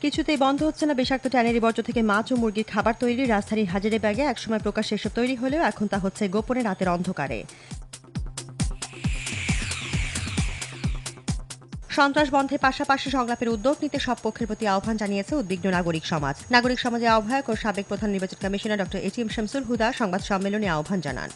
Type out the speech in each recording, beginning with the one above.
কিছুতেই বন্ধ হচ্ছে না বিষাক্ত ট্যানারি বর্জ্য থেকে মাছ ও মুরগির খাবার তৈরি। রাজধানীর হাজারীবাগে একসময় প্রকাশ্যে এসব তৈরি হলেও এখন তা হচ্ছে গোপনে রাতের অন্ধকারে। সন্ত্রাস বন্ধের পাশাপাশি সংলাপের উদ্যোগ নিতে সব পক্ষের প্রতি আহ্বান জানিয়েছে উদ্বিগ্ন নাগরিক সমাজ। নাগরিক সমাজের আহ্বায়ক ও সাবেক প্রধান নির্বাচন কমিশনার ডক্টর এটিএম শামসুল হুদা সংবাদ সম্মেলনে আহ্বান জানান।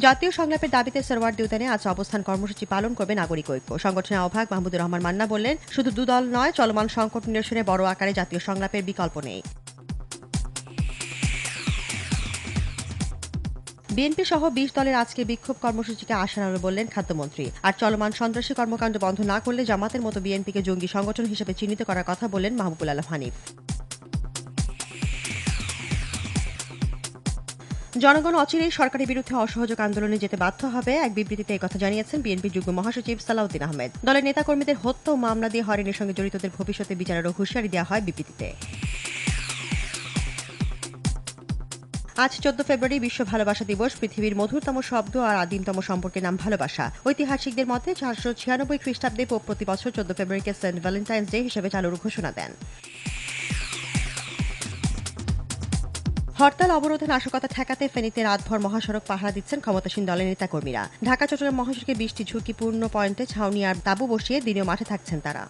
জাতীয় সংলাপের দাবিতে সরওয়ার্দী উদ্যানে আজ অবস্থান কর্মসূচি পালন করবে নাগরিক ঐক্য। সংগঠনের আহ্বায়ক মাহমুদুর রহমান মান্না বললেন, শুধু দুদল নয়, চলমান সংকট নিরসনে বড় আকারে জাতীয় সংলাপের বিকল্প নেই। বিএনপি সহ ২০ দলের আজকের বিক্ষোভ কর্মসূচিকে আশার আলো বললেন খাদ্যমন্ত্রী। আর চলমান সন্ত্রাসী কর্মকাণ্ড বন্ধ না করলে জামাতের মতো বিএনপিকে জঙ্গি সংগঠন হিসেবে চিহ্নিত করার কথা বললেন মাহবুবুল আলম হানিফ। জনগণ অচিরেই সরকারের বিরুদ্ধে অসহযোগ আন্দোলনে যেতে বাধ্য হবে, এক বিবৃতিতে একথা জানিয়েছেন বিএনপি যুগ্ম মহাসচিব সালাউদ্দিন আহমেদ। দলের নেতাকর্মীদের হত্যা ও মামলা দিয়ে হয়রানির সঙ্গে জড়িতদের ভবিষ্যতে বিচারেরও হুঁশিয়ারি দেওয়া হয় বিবৃতিতে। আজ 14 ফেব্রুয়ারি বিশ্ব ভালোবাসা দিবস। পৃথিবীর মধুরতম শব্দ আর আদিমতম সম্পর্কের নাম ভালোবাসা। ঐতিহাসিকদের মতে 496 খ্রিস্টাব্দে পোপ প্রতি বছর 14 ফেব্রুয়ারিকে সেন্ট ভ্যালেন্টাইন্স ডে হিসেবে চালুর ঘোষণা দেন। হরতাল অবরোধে নাশকতা ঠেকাতে ফেনীতে রাতভর মহাসড়ক পাহারা দিচ্ছেন ক্ষমতাসীন দলের নেতাকর্মীরা। ঢাকা চট্টগ্রাম মহাসড়কে 20টি ঝুঁকিপূর্ণ পয়েন্টে ছাউনি আর তাঁবু বসিয়ে দিনেও মাঠে থাকছেন তারা।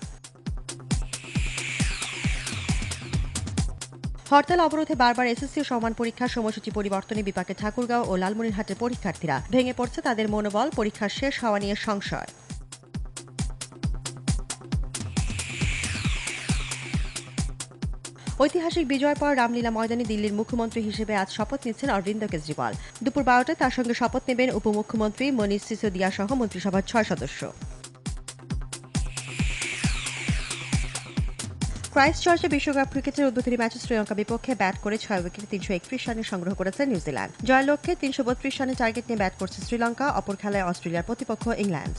হরতাল অবরোধে বারবার এসএসসি ও সমান পরীক্ষার সময়সূচি পরিবর্তনে বিপাকে ঠাকুরগাঁও ও লালমনিরহাটের পরীক্ষার্থীরা। ভেঙে পড়ছে তাদের মনোবল, পরীক্ষা শেষ হওয়া নিয়ে সংশয়। ঐতিহাসিক বিজয়ের পর রামলীলা ময়দানে দিল্লির মুখ্যমন্ত্রী হিসেবে আজ শপথ নিচ্ছেন অরবিন্দ কেজরিওয়াল। দুপুর 12টায় তার সঙ্গে শপথ নেবেন উপমুখ্যমন্ত্রী মনীষ সিসোদিয়া সহ মন্ত্রিসভার 6 সদস্য। ক্রাইস্টচার্চে বিশ্বকাপ ক্রিকেটের উদ্বোধনী ম্যাচে শ্রীলঙ্কা বিপক্ষে ব্যাট করে 6 উইকেটে 331 রানের সংগ্রহ করেছে নিউজিল্যান্ড। জয়ের লক্ষ্যে 332 রানের টার্গেট নিয়ে ব্যাট করছে শ্রীলঙ্কা। অপর খেলায় অস্ট্রেলিয়ার প্রতিপক্ষ ইংল্যান্ড।